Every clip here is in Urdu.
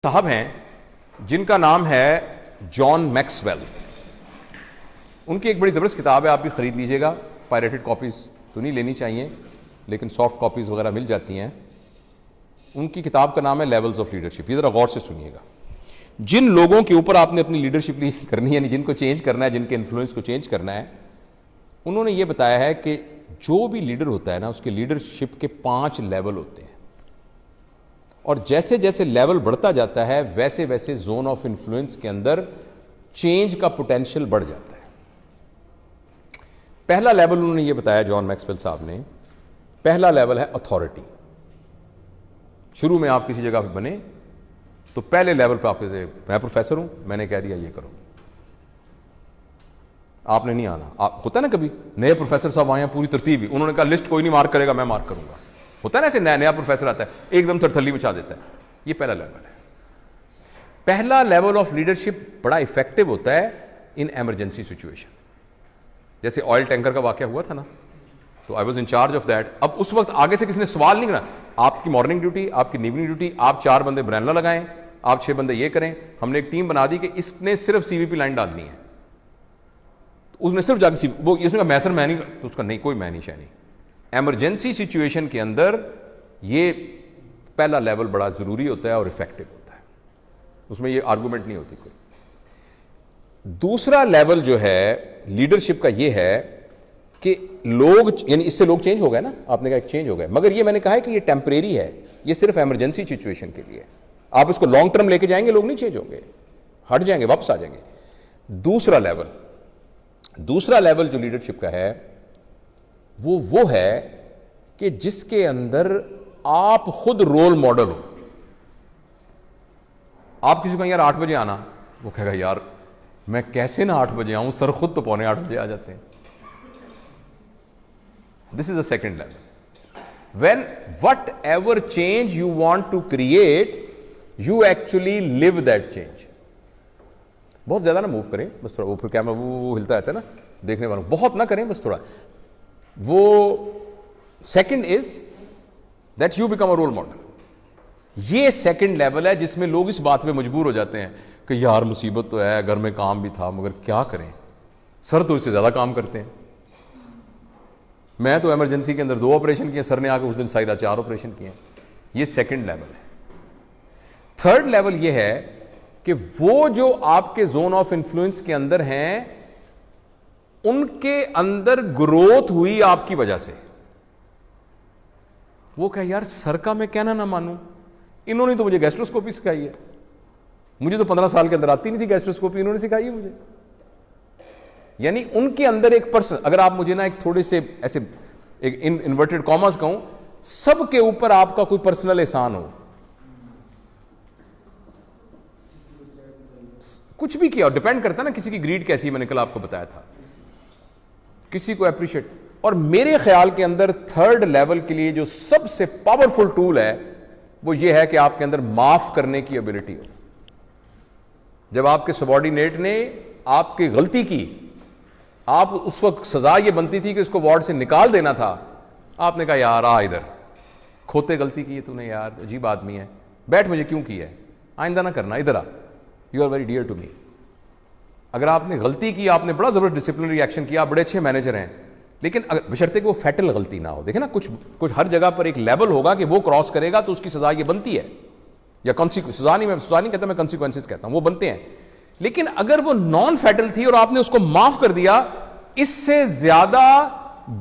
صاحب ہیں جن کا نام ہے جان میکسویل. ان کی ایک بڑی زبردست کتاب ہے, آپ بھی خرید لیجئے گا. پائریٹڈ کاپیز تو نہیں لینی چاہیے, لیکن سافٹ کاپیز وغیرہ مل جاتی ہیں. ان کی کتاب کا نام ہے لیولز آف لیڈرشپ. یہ ذرا غور سے سنیے گا. جن لوگوں کے اوپر آپ نے اپنی لیڈرشپ کرنی ہے, یعنی جن کو چینج کرنا ہے, جن کے انفلوئنس کو چینج کرنا ہے, انہوں نے یہ بتایا ہے کہ جو بھی لیڈر ہوتا ہے نا, اس کے لیڈرشپ کے 5 لیول ہوتے ہیں, اور جیسے جیسے لیول بڑھتا جاتا ہے ویسے ویسے زون آف انفلوئنس کے اندر چینج کا پوٹینشیل بڑھ جاتا ہے. پہلا لیول انہوں نے یہ بتایا, جان میکسویل صاحب نے, پہلا لیول ہے اتھارٹی. شروع میں آپ کسی جگہ پہ بنے تو پہلے لیول پہ آپ کہتے ہیں میں پروفیسر ہوں, میں نے کہہ دیا یہ کرو, آپ نے نہیں آنا. ہوتا ہے نا کبھی نئے پروفیسر صاحب آئے ہیں, پوری ترتیب ہی, انہوں نے کہا لسٹ کوئی نہیں مارک کرے گا, میں مارک کروں گا. ہوتا ہے نا ایسے نیا پروفیسر آتا ہے ایک دم تھرتھلی مچا دیتا ہے. یہ پہلا لیول ہے. پہلا لیول آف لیڈرشپ بڑا افیکٹو ہوتا ہے ان ایمرجنسی سچویشن. جیسے آئل ٹینکر کا واقعہ ہوا تھا نا, تو I was in charge of that. اب اس وقت آگے سے کسی نے سوال نہیں کرنا, آپ کی مارننگ ڈیوٹی, آپ کی ایوننگ ڈیوٹی, آپ 4 بندے برینلا لگائیں, آپ 6 بندے یہ کریں. ہم نے ایک ٹیم بنا دی کہ اس نے صرف سی وی پی لائن ڈالنی ہے. اس نے صرف جا کے وہ اس نے کہا میں سر میں نہیں, تو اس کا نہیں, کوئی میں نہیں شہ نہیں. ایمرجنسی سچویشن کے اندر یہ پہلا لیول بڑا ضروری ہوتا ہے اور افیکٹو ہوتا ہے, اس میں یہ آرگومنٹ نہیں ہوتی کوئی. دوسرا لیول جو ہے لیڈرشپ کا یہ ہے کہ لوگ, یعنی اس سے لوگ چینج ہو گئے نا, آپ نے کہا ایک چینج ہو گئے, مگر یہ میں نے کہا ہے کہ یہ ٹیمپریری ہے, یہ صرف ایمرجنسی سچویشن کے لیے. آپ اس کو لانگ ٹرم لے کے جائیں گے لوگ نہیں چینج ہوں گے, ہٹ جائیں گے, واپس آ جائیں گے. دوسرا لیول جو لیڈرشپ کا ہے وہ ہے کہ جس کے اندر آپ خود رول ماڈل ہو. آپ کسی کو یار 8 بجے آنا, وہ کہے گا یار میں کیسے نہ 8 بجے آؤں, سر خود تو 7:45 بجے آ جاتے ہیں. This is a second level. When whatever change you want to create, you actually live that change. بہت زیادہ نہ موو کریں, بس تھوڑا, وہ پھر کیمرہ وہ ہلتا رہتا ہے نا دیکھنے والوں, بہت نہ کریں, بس تھوڑا. وہ second is that you become a role model. یہ سیکنڈ لیول ہے جس میں لوگ اس بات پہ مجبور ہو جاتے ہیں کہ یار مصیبت تو ہے, گھر میں کام بھی تھا, مگر کیا کریں, سر تو اس سے زیادہ کام کرتے ہیں. میں تو ایمرجنسی کے اندر 2 آپریشن کیے, سر نے آ کے اس دن سائدہ 4 آپریشن کیے. یہ سیکنڈ لیول ہے. تھرڈ لیول یہ ہے کہ وہ جو آپ کے زون آف انفلوئنس کے اندر ہیں ان کے اندر گروتھ ہوئی آپ کی وجہ سے. وہ کہ یار سر کا میں کہنا نہ مانوں, انہوں نے تو مجھے گیسٹروسکوپی سکھائی ہے, مجھے تو 15 سال کے اندر آتی نہیں تھی گیسٹروسکوپی, انہوں نے سکھائی ہے مجھے. یعنی ان کے اندر ایک پرسن, اگر آپ مجھے نا ایک تھوڑے سے ایسے ایک انورٹڈ کاماز کہوں, سب کے اوپر آپ کا کوئی پرسنل احسان ہو, کچھ بھی کیا, ڈیپینڈ کرتا ہے نا کسی کی گریڈ کیسی ہے, میں نے کل آپ کو بتایا تھا, کسی کو اپریشیٹ. اور میرے خیال کے اندر تھرڈ لیول کے لیے جو سب سے پاورفل ٹول ہے وہ یہ ہے کہ آپ کے اندر معاف کرنے کی ابیلٹی ہو. جب آپ کے سبارڈینیٹ نے آپ کی غلطی کی, آپ اس وقت سزا یہ بنتی تھی کہ اس کو وارڈ سے نکال دینا تھا, آپ نے کہا یار آ ادھر, کھوتے غلطی کی ہے تو نے, یار عجیب آدمی ہے, بیٹھ, مجھے کیوں کی ہے, آئندہ نہ کرنا, ادھر آ, you are very dear to me. اگر آپ نے غلطی کی, آپ نے بڑا زبردست ڈسپلنری ایکشن کیا, بڑے اچھے مینیجر ہیں, لیکن بشرطے کہ وہ فیٹل غلطی نہ ہو. دیکھیں نا کچھ ہر جگہ پر ایک لیول ہوگا کہ وہ کراس کرے گا تو اس کی سزا یہ بنتی ہے, یا سزا نہیں کہتا, میں کانسیکوینسز کہتا ہوں, وہ بنتے ہیں. لیکن اگر وہ نان فیٹل تھی اور آپ نے اس کو معاف کر دیا, اس سے زیادہ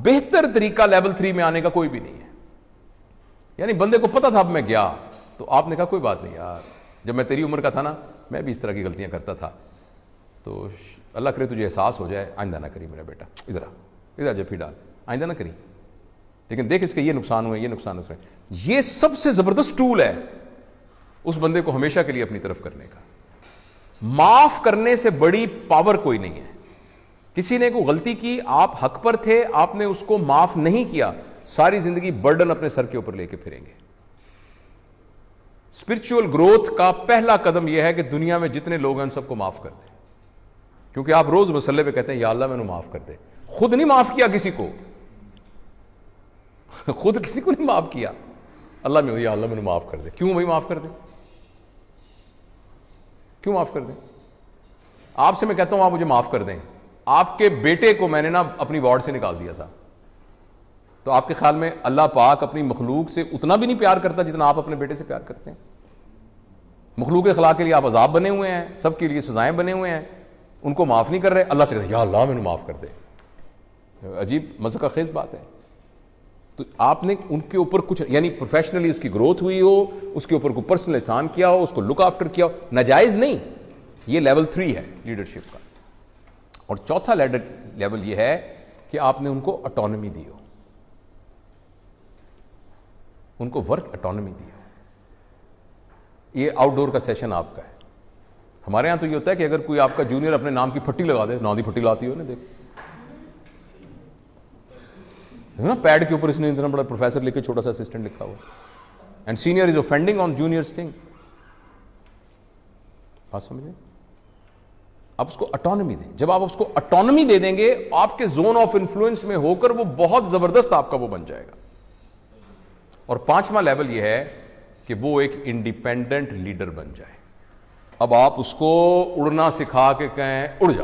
بہتر طریقہ لیول 3 میں آنے کا کوئی بھی نہیں ہے. یعنی بندے کو پتا تھا اب میں گیا, تو آپ نے کہا کوئی بات نہیں یار, جب میں تیری عمر کا تھا نا میں بھی اس طرح کی غلطیاں کرتا تھا, تو اللہ کرے تجھے احساس ہو جائے, آئندہ نہ کری میرا بیٹا, ادھر جفی ڈال, آئندہ نہ کری, لیکن دیکھ اس کے یہ نقصان ہوئے, یہ نقصان ہوئے. یہ سب سے زبردست ٹول ہے اس بندے کو ہمیشہ کے لیے اپنی طرف کرنے کا. معاف کرنے سے بڑی پاور کوئی نہیں ہے. کسی نے کوئی غلطی کی, آپ حق پر تھے, آپ نے اس کو معاف نہیں کیا, ساری زندگی برڈن اپنے سر کے اوپر لے کے پھریں گے. اسپرچول گروتھ کا پہلا قدم یہ ہے کہ دنیا میں جتنے لوگ ہیں ان سب کو معاف کر دیں, کیونکہ آپ روز مصلے پہ کہتے ہیں یا اللہ میں نے معاف کر دے, خود نہیں معاف کیا کسی کو, خود کسی کو نہیں معاف کیا, اللہ میں یا اللہ میں نے معاف کر دے. کیوں بھائی معاف کر دے, کیوں معاف کر دیں؟ آپ سے میں کہتا ہوں آپ مجھے معاف کر دیں، آپ کے بیٹے کو میں نے نا اپنی وارڈ سے نکال دیا تھا، تو آپ کے خیال میں اللہ پاک اپنی مخلوق سے اتنا بھی نہیں پیار کرتا جتنا آپ اپنے بیٹے سے پیار کرتے ہیں؟ مخلوق اخلاق کے لیے آپ عذاب بنے ہوئے ہیں، سب کے لیے سزائیں بنے ہوئے ہیں، ان کو معاف نہیں کر رہے، اللہ سے کہتے ہیں یا اللہ میں نے معاف کر دے۔ عجیب مذہق خیز بات ہے۔ تو آپ نے ان کے اوپر کچھ یعنی پروفیشنلی اس کی گروتھ ہوئی ہو، اس کے اوپر کوئی پرسنل احسان کیا ہو، اس کو لک آفٹر کیا ہو، ناجائز نہیں، یہ لیول 3 ہے لیڈرشپ کا۔ اور چوتھا لیول یہ ہے کہ آپ نے ان کو اٹانومی دی ہو، ان کو ورک اٹانومی دی ہو۔ یہ آؤٹ ڈور کا سیشن آپ کا ہے۔ ہمارے ہاں تو یہ ہوتا ہے کہ اگر کوئی آپ کا جونیئر اپنے نام کی پھٹی لگا دے، نام دی پھٹی لاتی ہو نا، دیکھ نا پیڈ کے اوپر اس نے اتنا بڑا پروفیسر لکھ کے چھوٹا سا اسسٹنٹ لکھا ہوا، and senior is offending on juniors thing. بات سمجھیں؟ آپ اس کو اٹانومی دیں۔ جب آپ اس کو اٹانومی دے دیں گے، آپ کے زون آف انفلوئنس میں ہو کر وہ بہت زبردست آپ کا وہ بن جائے گا۔ اور پانچواں لیول یہ ہے کہ وہ ایک انڈیپینڈنٹ لیڈر بن جائے۔ اب آپ اس کو اڑنا سکھا کے کہیں اڑ جا،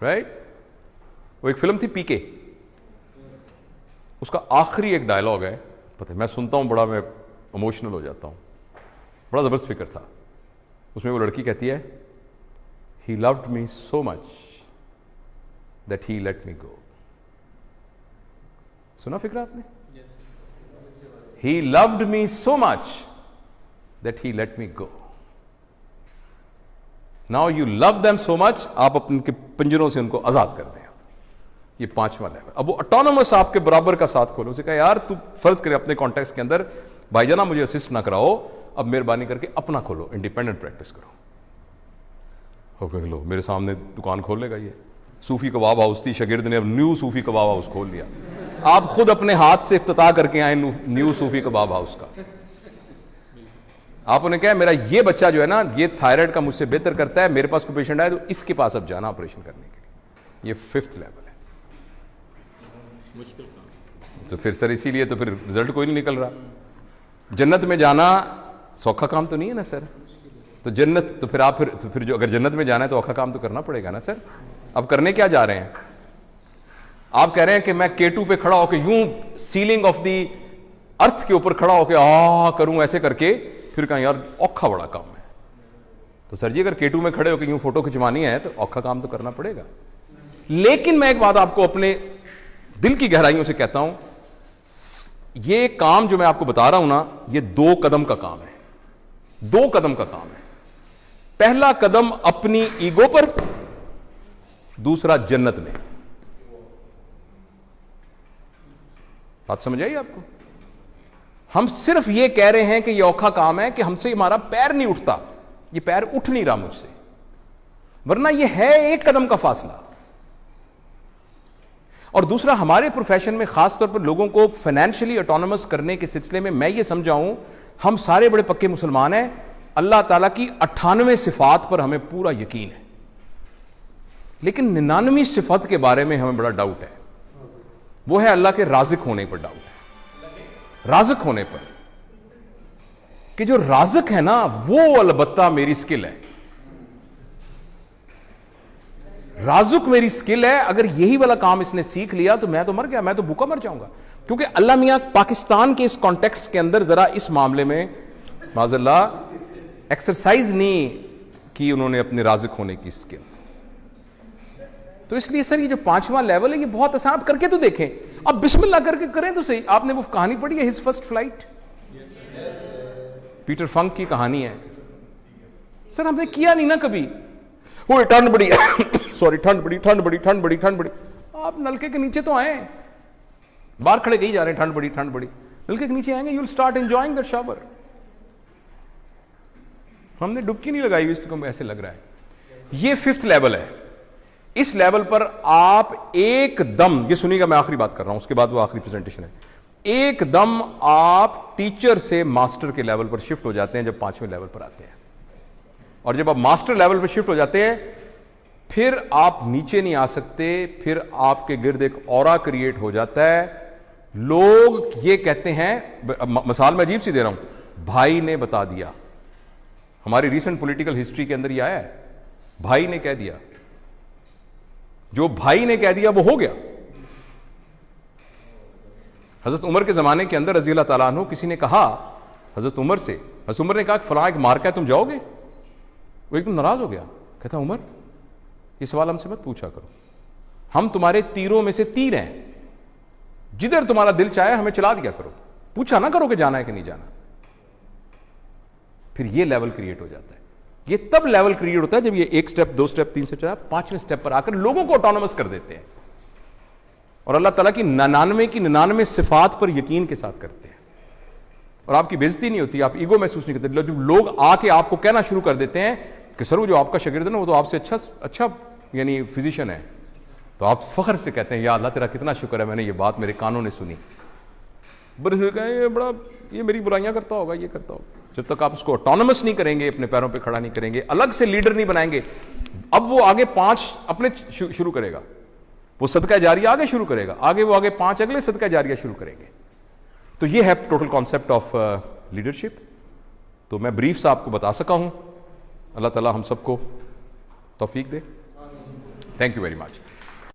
رائٹ؟ وہ ایک فلم تھی پی کے، اس کا آخری ایک ڈائلاگ ہے، پتہ میں سنتا ہوں بڑا میں ایموشنل ہو جاتا ہوں، بڑا زبردست فکر تھا۔ اس میں وہ لڑکی کہتی ہے he loved me so much that he let me go. سنا فکر آپ نے؟ He loved me so much that he let me go. Now you love them so much, آپ اپنے کے پنجروں سے ان کو آزاد کر دیں۔ یہ پانچواں لیول۔ اب وہ اٹانومس آپ کے برابر کا ساتھ کھولو، اسے کہا یار تو فرض کرے اپنے کانٹیکس کے اندر بھائی جانا مجھے اسسٹ نہ کراؤ، اب مہربانی کر کے اپنا کھولو، انڈیپینڈنٹ پریکٹس کرو۔ لو میرے سامنے دکان کھول لے گا، یہ صوفی کباب ہاؤس تھی، شاگرد نے اب نیو صوفی کباب ہاؤس کھول لیا۔ آپ خود اپنے ہاتھ سے افتتاح کر کے آئے نیو صوفی کباب ہاؤس کا۔ آپ انہیں کہا میرا یہ بچہ جو ہے نا یہ تھائرائڈ کا مجھ سے بہتر کرتا ہے، میرے پاس کوئی پیشنٹ آئے تو اس کے پاس اب جانا آپریشن کرنے کے لیے۔ یہ 5th لیول ہے۔ تو پھر سر اسی لیے تو پھر رزلٹ کوئی نہیں نکل رہا۔ جنت میں جانا سوکھا کام تو نہیں ہے نا سر، تو جنت تو پھر آپ پھر جو اگر جنت میں جانا ہے تو اوکھا کام تو کرنا پڑے گا نا سر۔ اب کرنے کیا جا رہے ہیں؟ آپ کہہ رہے ہیں کہ میں K2 پہ کھڑا ہو کے یوں سیلنگ آف دی ارتھ کے اوپر کھڑا ہو کے کروں ایسے کر کے، پھر کہیں یار اوکھا بڑا کام ہے۔ تو سر جی اگر K2 میں کھڑے ہو کے یوں فوٹو کھنچوانی ہے تو اوکھا کام تو کرنا پڑے گا۔ لیکن میں ایک بات آپ کو اپنے دل کی گہرائیوں سے کہتا ہوں، یہ کام جو میں آپ کو بتا رہا ہوں نا، یہ 2 قدم کا کام ہے، 2 قدم کا کام ہے۔ پہلا قدم اپنی ایگو پر، دوسرا جنت میں۔ بات سمجھ آئی آپ کو؟ ہم صرف یہ کہہ رہے ہیں کہ یہ اوکھا کام ہے کہ ہم سے ہمارا پیر نہیں اٹھتا، یہ پیر اٹھ نہیں رہا مجھ سے، ورنہ یہ ہے 1 قدم کا فاصلہ۔ اور دوسرا ہمارے پروفیشن میں خاص طور پر لوگوں کو فائنینشلی اٹانومس کرنے کے سلسلے میں میں یہ سمجھا ہوں، ہم سارے بڑے پکے مسلمان ہیں، اللہ تعالیٰ کی 98 صفات پر ہمیں پورا یقین ہے، لیکن 99 صفت کے بارے میں ہمیں بڑا ڈاؤٹ ہے۔ وہ ہے اللہ کے رازق ہونے پر ڈاؤٹ ہے، رازق ہونے پر، کہ جو رازق ہے نا وہ البتہ میری سکل ہے، رازق میری سکل ہے۔ اگر یہی والا کام اس نے سیکھ لیا تو میں تو مر گیا، میں تو بھوکا مر جاؤں گا۔ کیونکہ اللہ میاں پاکستان کے اس کانٹیکسٹ کے اندر ذرا اس معاملے میں معاذ اللہ ایکسرسائز نہیں کی انہوں نے اپنے رازق ہونے کی سکل۔ تو اس لیے سر یہ جو 5واں لیول ہے یہ بہت آسان، آپ کر کے تو دیکھیں، اب بسم اللہ کر کے کریں تو صحیح۔ آپ نے وہ کہانی پڑھی ہے ہز فرسٹ فلائٹ، پیٹر فنک کی کہانی ہے۔ سر ہم نے کیا نہیں نا کبھی، وہ ٹھنڈ بڑی سوری ٹھنڈ بڑی ٹھنڈ بڑی ٹھنڈ بڑی ٹھنڈ بڑی، آپ نلکے کے نیچے تو آئیں، باہر کھڑے گئی جا رہے ہیں ٹھنڈ بڑی ٹھنڈ بڑی، نلکے کے نیچے آئیں گے، you will start enjoying that shower. ہم نے ڈبکی نہیں لگائی ہوئی، اس کو ایسے لگ رہا ہے۔ یہ 5th لیول ہے۔ اس لیول پر آپ ایک دم، یہ سنیے گا میں آخری بات کر رہا ہوں، اس کے بعد وہ آخری پریزنٹیشن ہے، ایک دم آپ ٹیچر سے ماسٹر کے لیول پر شفٹ ہو جاتے ہیں جب 5ویں لیول پر آتے ہیں۔ اور جب آپ ماسٹر لیول پہ شفٹ ہو جاتے ہیں پھر آپ نیچے نہیں آ سکتے، پھر آپ کے گرد ایک اورا کریٹ ہو جاتا ہے۔ لوگ یہ کہتے ہیں، مثال میں عجیب سی دے رہا ہوں، بھائی نے بتا دیا، ہماری ریسنٹ پولیٹیکل ہسٹری کے اندر یہ آیا ہے, بھائی نے کہہ دیا, جو بھائی نے کہہ دیا وہ ہو گیا. حضرت عمر کے زمانے کے اندر رضی اللہ تعالیٰ عنہ, کسی نے کہا حضرت عمر سے, حضرت عمر نے کہا کہ فلاں ایک مارکا ہے, تم جاؤ گے؟ وہ ایک دم ناراض ہو گیا, کہتا عمر یہ سوال ہم سے مت پوچھا کرو, ہم تمہارے تیروں میں سے تیر ہیں, جدھر تمہارا دل چاہے ہمیں چلا دیا کرو, پوچھا نہ کرو کہ جانا ہے کہ نہیں جانا. پھر یہ لیول کریٹ ہو جاتا ہے. یہ تب لیول کریٹ ہوتا ہے جب یہ 1 سٹیپ 2 سٹیپ 3 سٹیپ 5ویں سٹیپ پر آ کر لوگوں کو آٹونومس کر دیتے ہیں اور اللہ تعالیٰ کی 99 صفات پر یقین کے ساتھ کرتے ہیں, اور آپ کی بے عزتی نہیں ہوتی, آپ ایگو محسوس نہیں کرتے. جب لوگ آ کے آپ کو کہنا شروع کر دیتے ہیں کہ سر وہ جو آپ کا شاگرد ہے نا وہ تو آپ سے اچھا یعنی فزیشین ہے, تو آپ فخر سے کہتے ہیں یا اللہ تیرا کتنا شکر ہے میں نے یہ بات میرے کانوں نے سنی. یہ میری برائیاں کرتا ہوگا, یہ کرتا ہوگا. جب تک آپ اس کو آٹونومس نہیں کریں گے, اپنے پیروں پہ کھڑا نہیں کریں گے, الگ سے لیڈر نہیں بنائیں گے, اب وہ آگے 5 اپنے شروع کرے گا, وہ صدقہ جاریہ آگے شروع کرے گا, آگے وہ آگے 5 اگلے صدقہ جاریہ شروع کریں گے. تو یہ ہے ٹوٹل کانسیپٹ آف لیڈرشپ. تو میں بریف سے آپ کو بتا سکا ہوں. اللہ تعالیٰ ہم سب کو توفیق دے. Thank you very much.